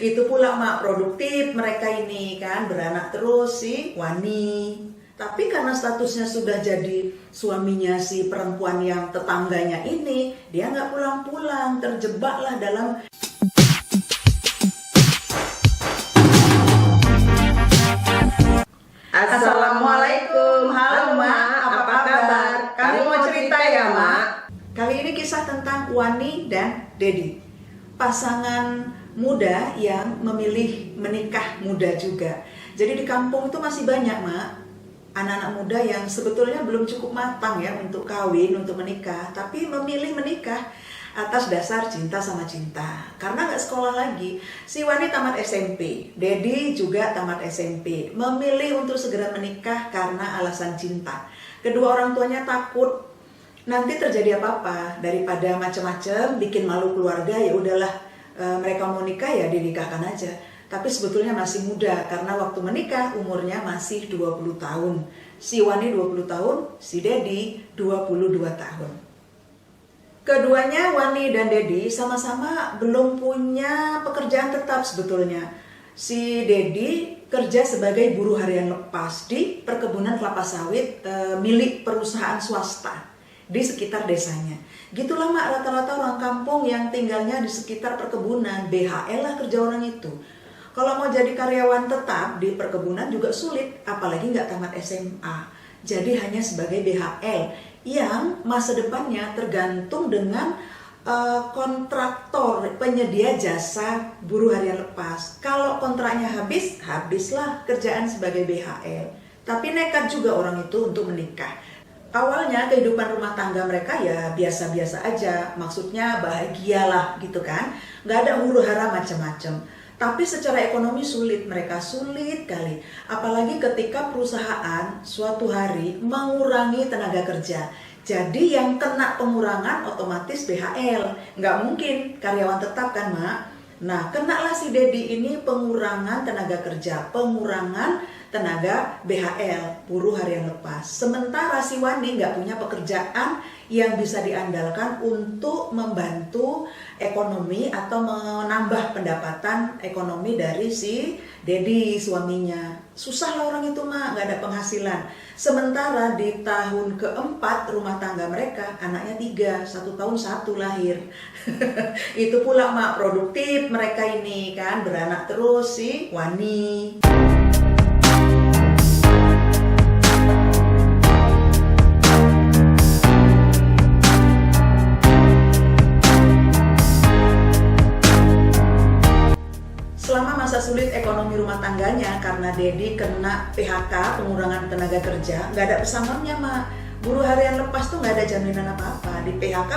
Itu pula mak produktif mereka ini kan, beranak terus si Wani. Tapi karena statusnya sudah jadi suaminya si perempuan yang tetangganya ini, dia nggak pulang-pulang, terjebaklah dalam. Assalamualaikum, halo Mak, apa kabar? Kami mau cerita ya Mak. Kali ini kisah tentang Wani dan Dedi, pasangan muda yang memilih menikah muda juga. Jadi di kampung itu masih banyak Mak, anak-anak muda yang sebetulnya belum cukup matang ya untuk kawin, untuk menikah, tapi memilih menikah atas dasar cinta sama cinta. Karena nggak sekolah lagi, si Wani tamat SMP, Dedi juga tamat SMP, memilih untuk segera menikah karena alasan cinta. Kedua orang tuanya takut nanti terjadi apa-apa, daripada macam-macam bikin malu keluarga, ya udahlah mereka mau nikah ya dinikahkan aja. Tapi sebetulnya masih muda karena waktu menikah umurnya masih 20 tahun. Si Wani 20 tahun, si Dedi 22 tahun. Keduanya, Wani dan Dedi, sama-sama belum punya pekerjaan tetap sebetulnya. Si Dedi kerja sebagai buruh harian lepas di perkebunan kelapa sawit milik perusahaan swasta di sekitar desanya. Gitulah Mak, rata-rata orang kampung yang tinggalnya di sekitar perkebunan, BHL lah kerja orang itu. Kalau mau jadi karyawan tetap di perkebunan juga sulit, apalagi nggak tamat SMA. Jadi hanya sebagai BHL yang masa depannya tergantung dengan kontraktor penyedia jasa buruh harian lepas. Kalau kontraknya habis, habislah kerjaan sebagai BHL. Tapi nekat juga orang itu untuk menikah. Awalnya kehidupan rumah tangga mereka ya biasa-biasa aja, maksudnya bahagialah gitu kan, nggak ada huru hara macam-macam. Tapi secara ekonomi sulit, mereka sulit kali. Apalagi ketika perusahaan suatu hari mengurangi tenaga kerja. Jadi yang kena pengurangan otomatis BHL. Nggak mungkin karyawan tetap kan Mak. Nah kenalah si Dedi ini pengurangan tenaga kerja, pengurangan tenaga BHL, buruh harian lepas. Sementara si Wani nggak punya pekerjaan yang bisa diandalkan untuk membantu ekonomi atau menambah pendapatan ekonomi dari si Dedi suaminya. Susah lah orang itu Mak, nggak ada penghasilan. Sementara di tahun keempat rumah tangga mereka, anaknya 3, 1 tahun 1 lahir. Itu pula Mak, produktif mereka ini kan, beranak terus si Wani. Selama masa sulit ekonomi rumah tangganya karena Dedi kena PHK, pengurangan tenaga kerja, nggak ada pesangonnya Mak. Buruh harian lepas tuh nggak ada jaminan apa-apa. Di PHK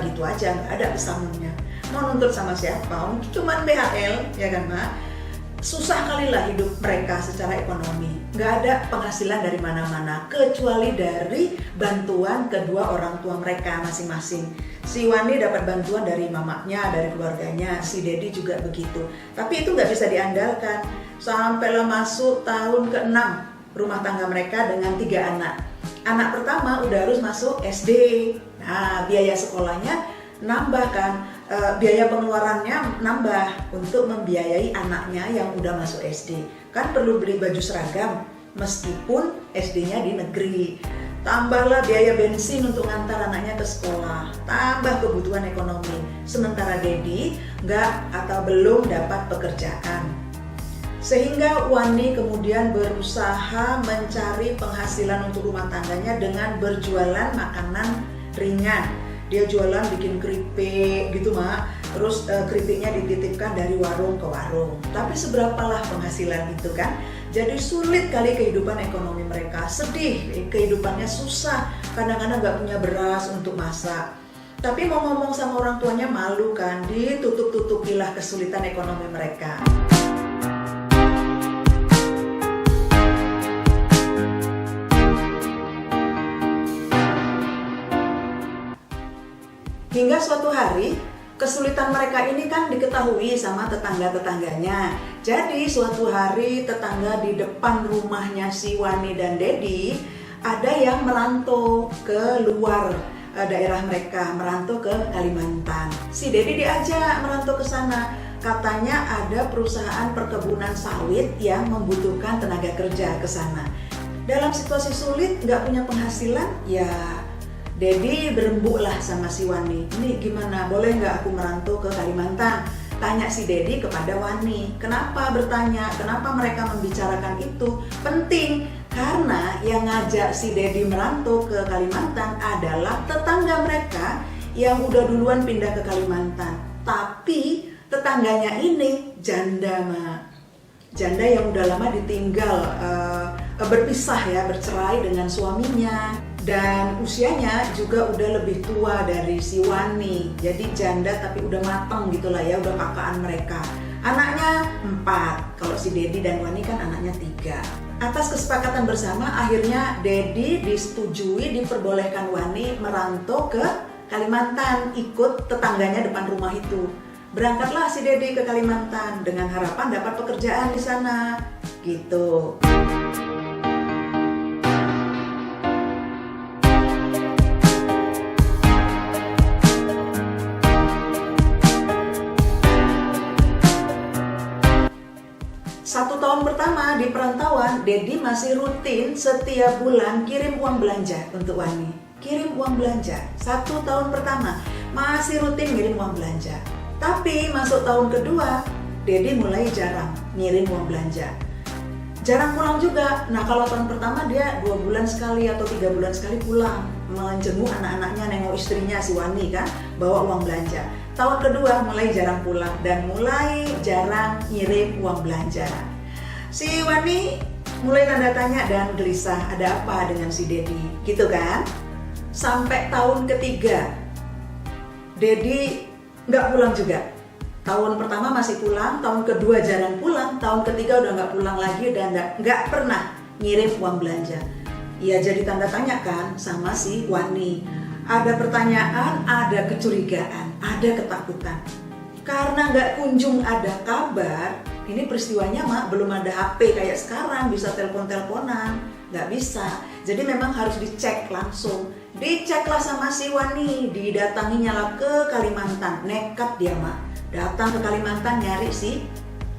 gitu aja, nggak ada pesangonnya. Mau nuntut sama siapa? Cuman BHL, ya kan Mak? Susah kali lah hidup mereka secara ekonomi. Nggak ada penghasilan dari mana-mana, kecuali dari bantuan kedua orang tua mereka masing-masing. Si Wani dapat bantuan dari mamanya, dari keluarganya, si Dedi juga begitu. Tapi itu nggak bisa diandalkan. Sampailah masuk tahun ke-6 rumah tangga mereka dengan 3 anak. Anak pertama udah harus masuk SD. Nah, biaya sekolahnya nambah kan, biaya pengeluarannya nambah untuk membiayai anaknya yang udah masuk SD. Kan perlu beli baju seragam meskipun SD-nya di negeri. Tambahlah biaya bensin untuk ngantar anaknya ke sekolah, tambah kebutuhan ekonomi. Sementara Dedi nggak atau belum dapat pekerjaan. Sehingga Wani kemudian berusaha mencari penghasilan untuk rumah tangganya dengan berjualan makanan ringan. Dia jualan bikin keripik gitu Mak, terus keripiknya dititipkan dari warung ke warung. Tapi seberapalah penghasilan itu kan? Jadi sulit kali kehidupan ekonomi mereka, sedih, kehidupannya susah, kadang-kadang nggak punya beras untuk masak. Tapi mau ngomong sama orang tuanya malu kan, ditutup-tutupilah kesulitan ekonomi mereka. Hingga suatu hari, kesulitan mereka ini kan diketahui sama tetangga-tetangganya. Jadi suatu hari tetangga di depan rumahnya si Wani dan Dedi ada yang merantau ke luar daerah mereka, merantau ke Kalimantan. Si Dedi diajak merantau ke sana. katanya ada perusahaan perkebunan sawit yang membutuhkan tenaga kerja ke sana. Dalam situasi sulit, nggak punya penghasilan, ya Dedi berembuk lah sama si Wani. Ini gimana, boleh nggak aku merantau ke Kalimantan? Tanya si Dedi kepada Wani. Kenapa bertanya? Kenapa mereka membicarakan itu? Penting, karena yang ngajak si Dedi merantau ke Kalimantan adalah tetangga mereka yang udah duluan pindah ke Kalimantan. Tapi tetangganya ini janda, Mak. Janda yang udah lama ditinggal, berpisah ya, bercerai dengan suaminya. Dan usianya juga udah lebih tua dari si Wani. Jadi janda tapi udah mateng gitu lah ya, udah kakaan mereka. Anaknya 4, kalau si Dedi dan Wani kan anaknya 3. Atas kesepakatan bersama, akhirnya Dedi disetujui, diperbolehkan Wani merantau ke Kalimantan, ikut tetangganya depan rumah itu. Berangkatlah si Dedi ke Kalimantan dengan harapan dapat pekerjaan di sana, gitu. Satu tahun pertama di perantauan, Dedi masih rutin setiap bulan kirim uang belanja untuk Wani. Kirim uang belanja, 1 tahun pertama masih rutin ngirim uang belanja. Tapi masuk tahun kedua, Dedi mulai jarang ngirim uang belanja. Jarang pulang juga. Nah, kalau tahun pertama dia 2 bulan sekali atau 3 bulan sekali pulang, menjenguk anak-anaknya, nengok istrinya si Wani kan, bawa uang belanja. Tahun kedua mulai jarang pulang dan mulai jarang ngirim uang belanja. Si Wani mulai tanda tanya dan gelisah, ada apa dengan si Dedi, gitu kan? Sampai tahun ketiga, Dedi nggak pulang juga. Tahun pertama masih pulang, tahun kedua jarang pulang, tahun ketiga udah nggak pulang lagi dan nggak pernah ngirim uang belanja. Ya jadi tanda tanya kan sama si Wani. Ada pertanyaan, ada kecurigaan, ada ketakutan. Karena nggak kunjung ada kabar, ini peristiwanya Mak belum ada HP kayak sekarang bisa telepon-teleponan, nggak bisa. Jadi memang harus dicek langsung. Diceklah sama si Wani, didatanginya lah ke Kalimantan. Nekat dia Mak, datang ke Kalimantan nyari si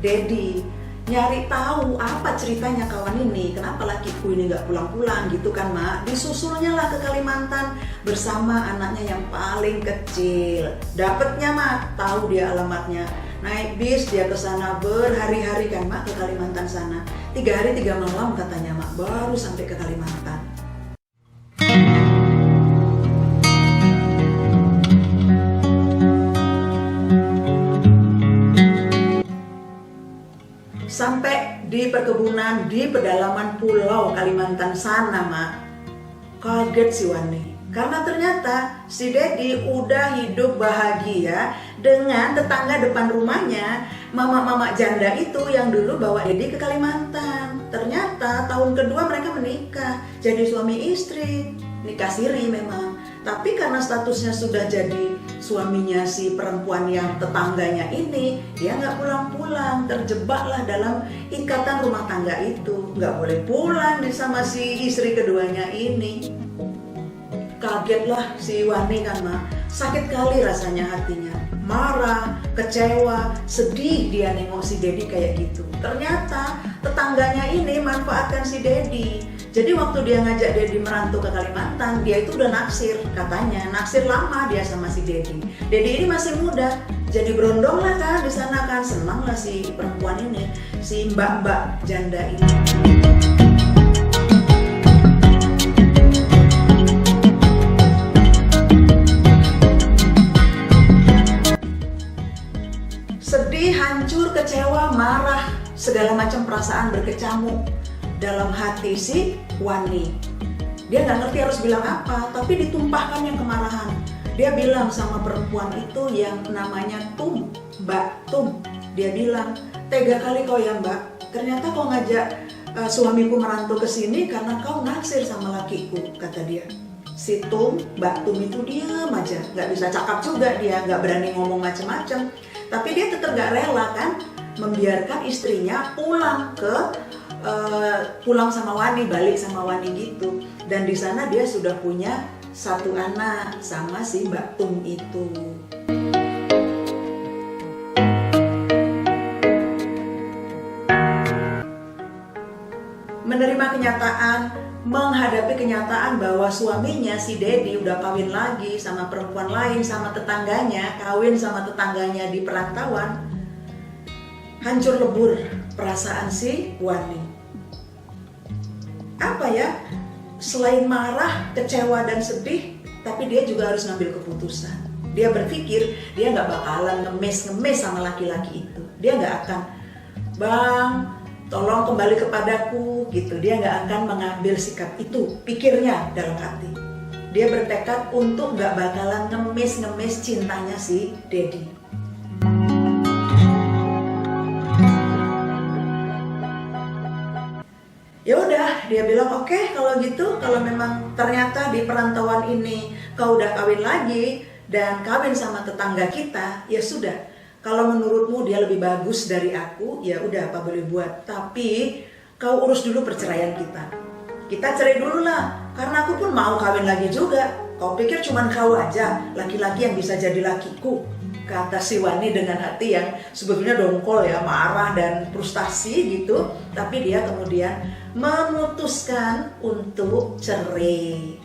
Dedi, nyari tahu apa ceritanya kawan ini, kenapa lakiku ini nggak pulang-pulang gitu kan Mak. Disusulnya lah ke Kalimantan bersama anaknya yang paling kecil. Dapatnya Mak, tahu dia alamatnya. Naik bis dia ke sana berhari-hari kan Mak ke Kalimantan sana. 3 hari 3 malam katanya Mak, baru sampai ke Kalimantan. Sampai di perkebunan di pedalaman pulau Kalimantan sana Mak, kaget si Wani. Karena ternyata si Dedi udah hidup bahagia dengan tetangga depan rumahnya, mama-mama janda itu yang dulu bawa Dedi ke Kalimantan. Ternyata tahun kedua mereka menikah, jadi suami istri, nikah siri memang. Tapi karena statusnya sudah jadi suaminya si perempuan yang tetangganya ini, dia nggak pulang-pulang, terjebaklah dalam ikatan rumah tangga itu. Nggak boleh pulang sama si istri keduanya ini. Kagetlah si Wani kan Mak, sakit kali rasanya hatinya. Marah, kecewa, sedih dia nengok si Dedi kayak gitu. Ternyata tetangganya ini manfaatkan si Dedi. Jadi waktu dia ngajak Dedi merantau ke Kalimantan, dia itu udah naksir katanya, naksir lama dia sama si Dedi. Dedi ini masih muda, jadi berondong lah kan di sana kan, senang lah si perempuan ini, si mbak-mbak janda ini. Sedih, hancur, kecewa, marah, segala macam perasaan berkecamuk dalam hati si Wani. Dia nggak ngerti harus bilang apa, tapi ditumpahkan yang kemarahan. Dia bilang sama perempuan itu yang namanya Tum, Mbak Tum. Dia bilang, tega kali kau ya Mbak, ternyata kau ngajak suamiku merantau ke sini karena kau naksir sama lakiku, kata dia. Si Tum, Mbak Tum itu diam aja, nggak bisa cakap juga dia, nggak berani ngomong macem-macem. Tapi dia tetap gak rela kan membiarkan istrinya pulang sama Wani, balik sama Wani gitu. Dan di sana dia sudah punya 1 anak sama si Mbak Tum itu. menghadapi kenyataan bahwa suaminya si Dedi udah kawin lagi sama perempuan lain, sama tetangganya, kawin sama tetangganya di perantauan, hancur lebur perasaan si Wani. Apa ya? Selain marah, kecewa dan sedih, tapi dia juga harus ngambil keputusan. Dia berpikir dia nggak bakalan ngemis sama laki-laki itu. Dia nggak akan, "Bang, tolong kembali kepadaku," gitu. Dia nggak akan mengambil sikap itu, pikirnya dalam hati. Dia bertekad untuk nggak bakalan ngemis cintanya si Dedi. Ya udah, dia bilang, "Oke, kalau gitu, kalau memang ternyata di perantauan ini kau udah kawin lagi dan kawin sama tetangga kita, ya sudah. Kalau menurutmu dia lebih bagus dari aku, ya udah apa boleh buat. Tapi kau urus dulu perceraian kita. Kita cerai dulu lah, karena aku pun mau kawin lagi juga. Kau pikir cuman kau aja laki-laki yang bisa jadi lakiku?" Kata si Wani dengan hati yang sebetulnya dongkol ya, marah dan frustasi gitu. Tapi dia kemudian memutuskan untuk cerai.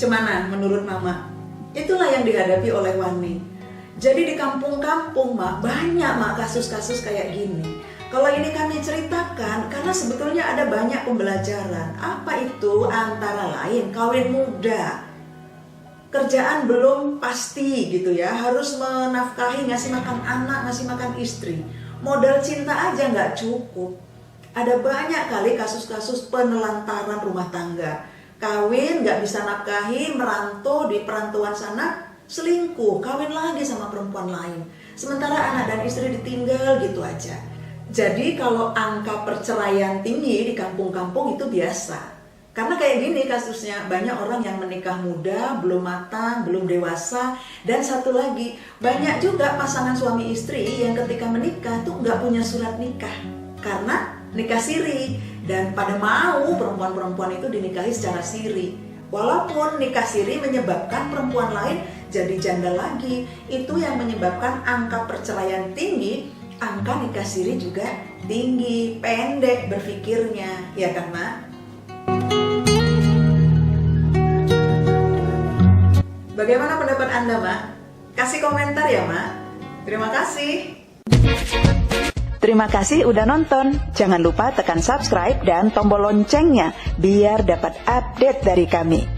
Gimana menurut Mama? Itulah yang dihadapi oleh Wani. Jadi di kampung-kampung, Mak, banyak Mak kasus-kasus kayak gini. Kalau ini kami ceritakan karena sebetulnya ada banyak pembelajaran. Apa itu? Antara lain kawin muda, kerjaan belum pasti gitu ya, harus menafkahi, ngasih makan anak, ngasih makan istri. Modal cinta aja nggak cukup. Ada banyak kali kasus-kasus penelantaran rumah tangga. Kawin nggak bisa nafkahi, merantau di perantauan sana, selingkuh, kawin lagi sama perempuan lain. Sementara anak dan istri ditinggal gitu aja. Jadi kalau angka perceraian tinggi di kampung-kampung itu biasa. Karena kayak gini kasusnya, banyak orang yang menikah muda, belum matang, belum dewasa. Dan satu lagi, banyak juga pasangan suami istri yang ketika menikah tuh nggak punya surat nikah. Karena nikah siri. Dan pada mau perempuan-perempuan itu dinikahi secara siri. Walaupun nikah siri menyebabkan perempuan lain jadi janda lagi. Itu yang menyebabkan angka perceraian tinggi, angka nikah siri juga tinggi, pendek berpikirnya, ya kan Mak? Bagaimana pendapat Anda Mak? Kasih komentar ya Mak. Terima kasih. Terima kasih udah nonton. Jangan lupa tekan subscribe dan tombol loncengnya biar dapat update dari kami.